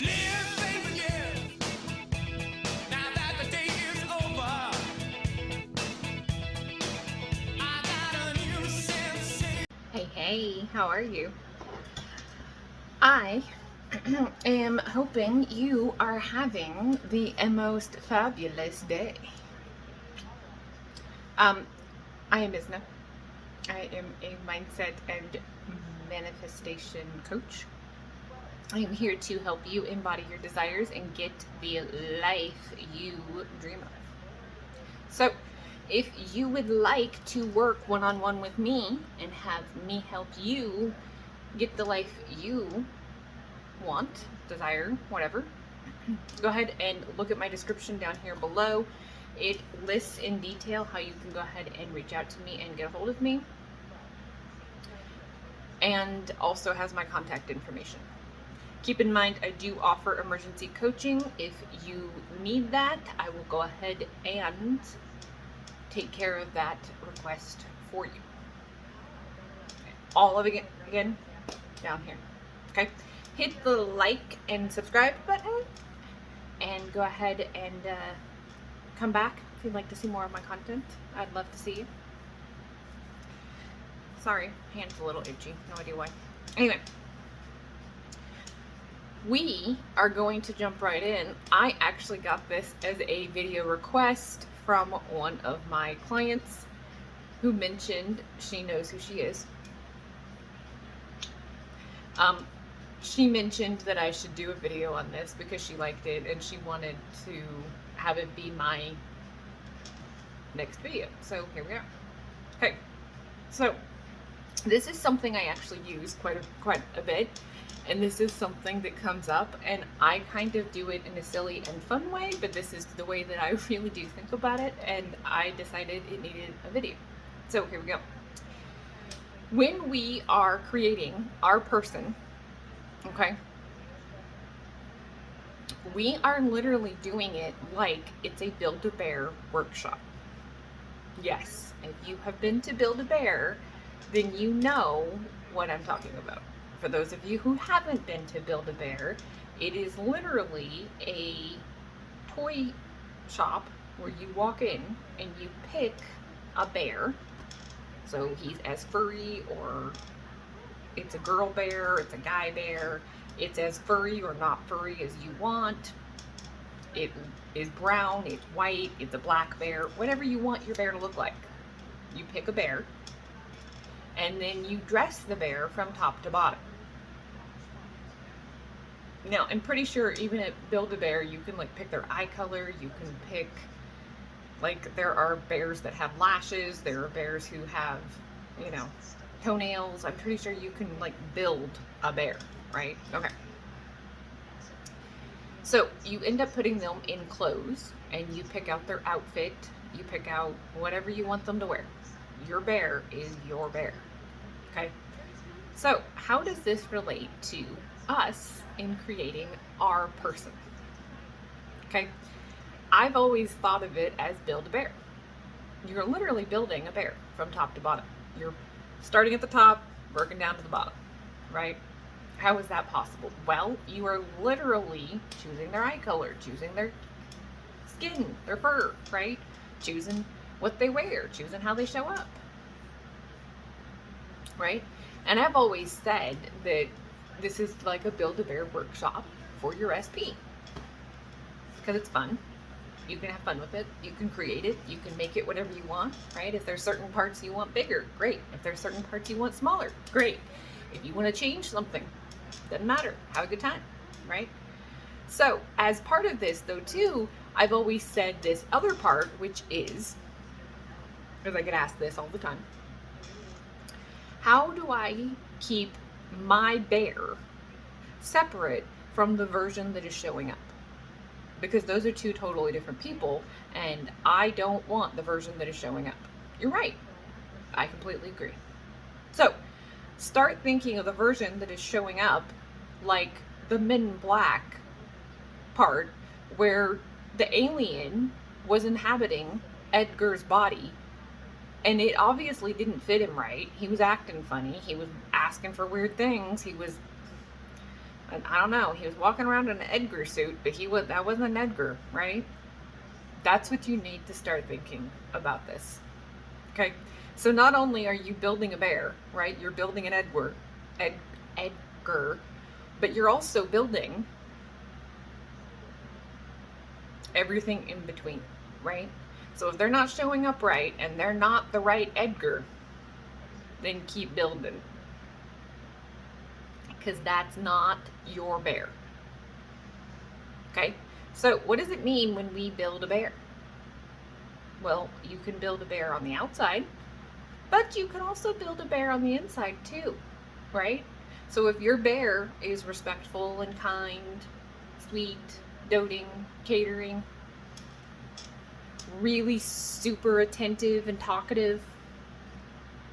Hey, how are you? I am hoping you are having the most fabulous day. I am Izna. I am a mindset and manifestation coach. I am here to help you embody your desires and get the life you dream of. So, if you would like to work one-on-one with me and have me help you get the life you want, desire, whatever, go ahead and look at my description down here below. It lists in detail how you can go ahead and reach out to me and get a hold of me, and also has my contact information. Keep in mind, I do offer emergency coaching. If you need that, I will go ahead and take care of that request for you. Okay. All of it again down here. Okay, hit the like and subscribe button, and go ahead and come back if you'd like to see more of my content. I'd love to see you. Sorry, hand's a little itchy, no idea why. Anyway, we are going to jump right in. I actually got this as a video request from one of my clients who mentioned she knows who she is. She mentioned that I should do a video on this because she liked it and she wanted to have it be my next video. So here we are. Okay, so this is something I actually use quite a bit, and this is something that comes up, and I kind of do it in a silly and fun way, but this is the way that I really do think about it, and I decided it needed a video. So here we go. When we are creating our person, okay, we are literally doing it like it's a Build-A-Bear workshop. Yes, if you have been to Build-A-Bear, then you know what I'm talking about. For those of you who haven't been to Build-A-Bear, it is literally a toy shop where you walk in and you pick a bear. So he's as furry, or it's a girl bear, it's a guy bear, it's as furry or not furry as you want. It is brown, it's white, it's a black bear, whatever you want your bear to look like. You pick a bear, and then you dress the bear from top to bottom. Now, I'm pretty sure even at Build-A-Bear, you can like pick their eye color, you can pick, like, there are bears that have lashes, there are bears who have, you know, toenails. I'm pretty sure you can like build a bear, right? Okay. So you end up putting them in clothes and you pick out their outfit, you pick out whatever you want them to wear. Your bear is your bear. Okay. So how does this relate to us in creating our person? Okay. I've always thought of it as Build-A-Bear. You're literally building a bear from top to bottom. You're starting at the top, working down to the bottom, right? How is that possible? Well, you are literally choosing their eye color, choosing their skin, their fur, right? Choosing what they wear, choosing how they show up, right? And I've always said that this is like a Build-A-Bear workshop for your SP, because it's fun. You can have fun with it. You can create it. You can make it whatever you want, right? If there's certain parts you want bigger, great. If there's certain parts you want smaller, great. If you want to change something, doesn't matter. Have a good time, right? So as part of this though too, I've always said this other part, which is, because I get asked this all the time, how do I keep my bear separate from the version that is showing up? Because those are two totally different people, and I don't want the version that is showing up. You're right. I completely agree. So start thinking of the version that is showing up like the Men in Black part, where the alien was inhabiting Edgar's body, and it obviously didn't fit him right. He was acting funny. He was asking for weird things. He was, And I don't know, he was walking around in an Edgar suit, but that wasn't an Edgar, right? That's what you need to start thinking about this. Okay? So not only are you building a bear, right? You're building an Edgar, but you're also building everything in between, right? So if they're not showing up right and they're not the right Edgar, then keep building. Because that's not your bear. Okay? So what does it mean when we build a bear? Well, you can build a bear on the outside, but you can also build a bear on the inside too, right? So if your bear is respectful and kind, sweet, doting, catering, really super attentive and talkative,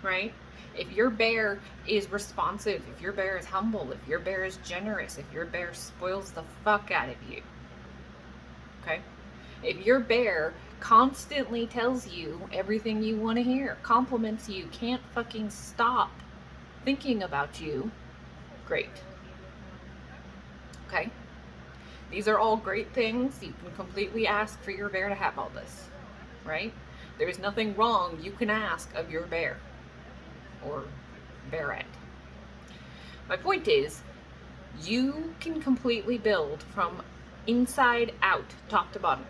right? If your bear is responsive, if your bear is humble, if your bear is generous, if your bear spoils the fuck out of you, okay? If your bear constantly tells you everything you want to hear, compliments you, can't fucking stop thinking about you, great. Okay? These are all great things. You can completely ask for your bear to have all this, right? There's nothing wrong you can ask of your bear or bearette. My point is, you can completely build from inside out, top to bottom.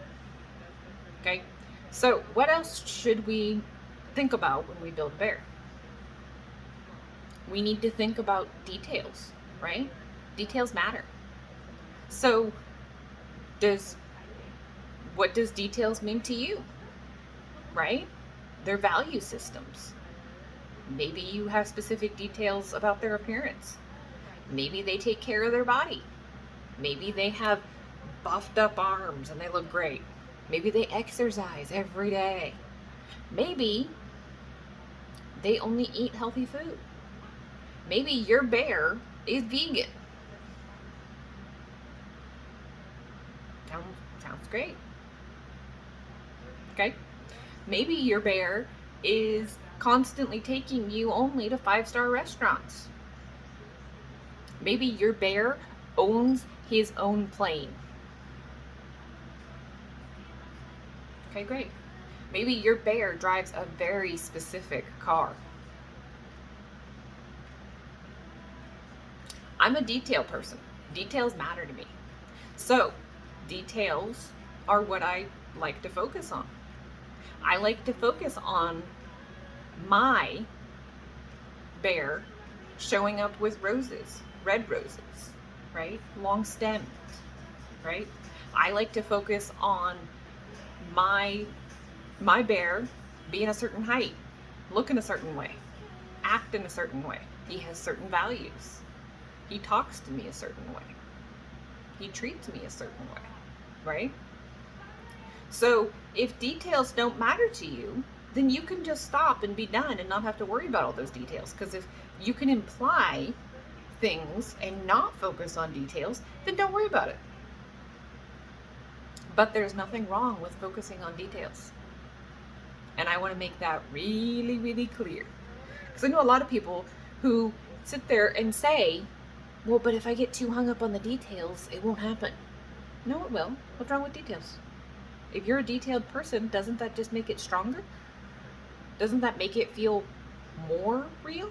Okay? So what else should we think about when we build a bear? We need to think about details, right? Details matter. So what does details mean to you? Right? Their value systems. Maybe you have specific details about their appearance. Maybe they take care of their body. Maybe they have buffed up arms and they look great. Maybe they exercise every day. Maybe they only eat healthy food. Maybe your bear is vegan. Sounds great. Okay? Maybe your bear is constantly taking you only to 5-star restaurants. Maybe your bear owns his own plane. Okay, great. Maybe your bear drives a very specific car. I'm a detail person. Details matter to me. So, details are what I like to focus on. I like to focus on my bear showing up with roses, red roses, right? Long stemmed, right? I like to focus on my bear being a certain height, look in a certain way, act in a certain way. He has certain values. He talks to me a certain way. He treats me a certain way, right? So if details don't matter to you, then you can just stop and be done and not have to worry about all those details. Because if you can imply things and not focus on details, then don't worry about it. But there's nothing wrong with focusing on details. And I want to make that really, really clear. Because I know a lot of people who sit there and say, well, but if I get too hung up on the details, it won't happen. No, it will. What's wrong with details? If you're a detailed person, doesn't that just make it stronger? Doesn't that make it feel more real?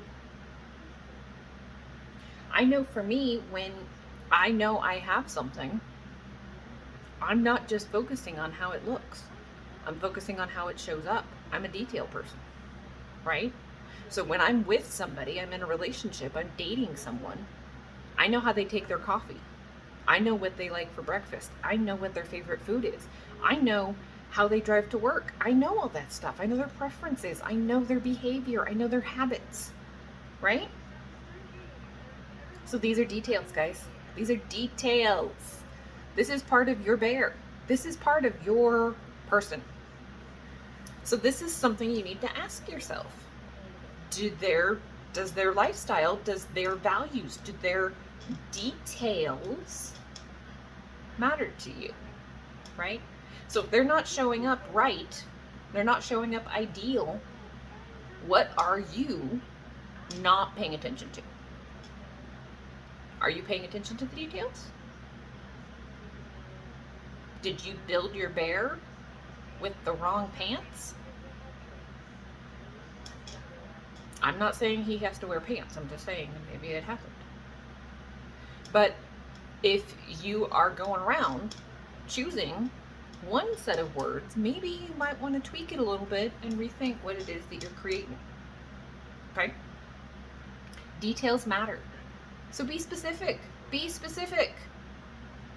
I know for me, when I know I have something, I'm not just focusing on how it looks. I'm focusing on how it shows up. I'm a detail person, right? So when I'm with somebody, I'm in a relationship, I'm dating someone, I know how they take their coffee. I know what they like for breakfast. I know what their favorite food is. I know how they drive to work. I know all that stuff. I know their preferences. I know their behavior. I know their habits, right? So these are details, guys. These are details. This is part of your bear. This is part of your person. So this is something you need to ask yourself. Does their lifestyle, does their values, do their details matter to you, right? So if they're not showing up right, they're not showing up ideal, what are you not paying attention to? Are you paying attention to the details? Did you build your bear with the wrong pants? I'm not saying he has to wear pants. I'm just saying maybe it happened. But if you are going around choosing one set of words, maybe you might want to tweak it a little bit and rethink what it is that you're creating. Okay? Details matter. So be specific. Be specific.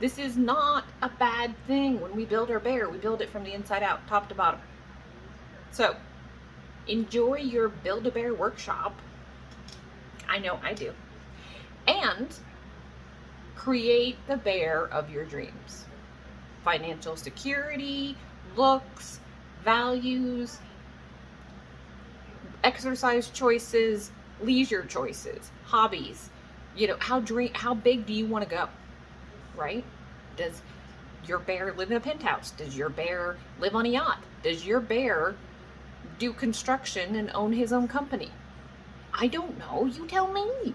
This is not a bad thing. When we build our bear, we build it from the inside out, top to bottom. So enjoy your Build-A-Bear workshop. I know I do. And create the bear of your dreams. Financial security, looks, values, exercise choices, leisure choices, hobbies. You know, how big do you want to go? Right? Does your bear live in a penthouse? Does your bear live on a yacht? Does your bear do construction and own his own company? I don't know. You tell me.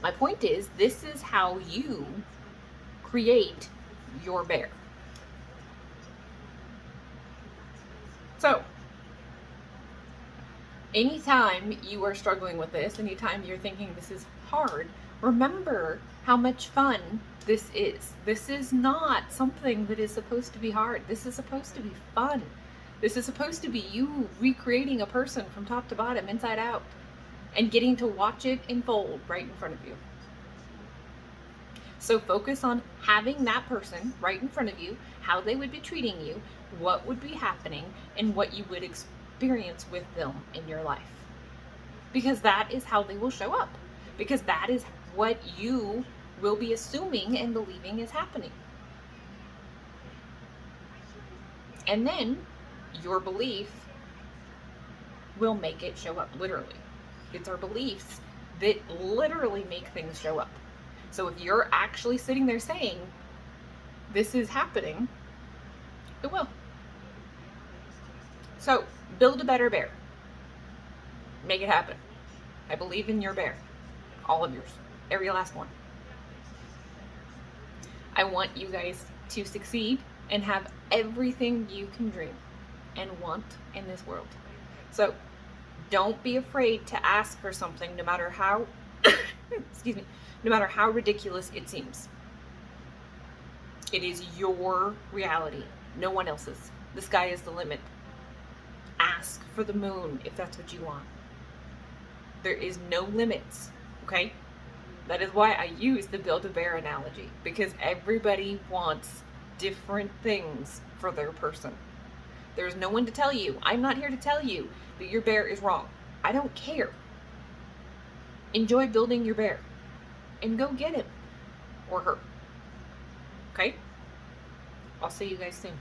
My point is, this is how you create your bear. So, anytime you are struggling with this, anytime you're thinking this is hard, remember how much fun this is. This is not something that is supposed to be hard. This is supposed to be fun. This is supposed to be you recreating a person from top to bottom, inside out, and getting to watch it unfold right in front of you. So focus on having that person right in front of you, how they would be treating you, what would be happening, and what you would experience with them in your life. Because that is how they will show up. Because that is what you will be assuming and believing is happening. And then your belief will make it show up, literally. It's our beliefs that literally make things show up. So if you're actually sitting there saying, this is happening, it will. So build a better bear. Make it happen. I believe in your bear. All of yours. Every last one. I want you guys to succeed and have everything you can dream and want in this world. So don't be afraid to ask for something, no matter how excuse me, no matter how ridiculous it seems. It is your reality, no one else's. The sky is the limit. Ask for the moon if that's what you want. There is no limits, okay? That is why I use the Build-A-Bear analogy, because everybody wants different things for their person. There's no one to tell you. I'm not here to tell you that your bear is wrong. I don't care. Enjoy building your bear and go get him or her. Okay? I'll see you guys soon.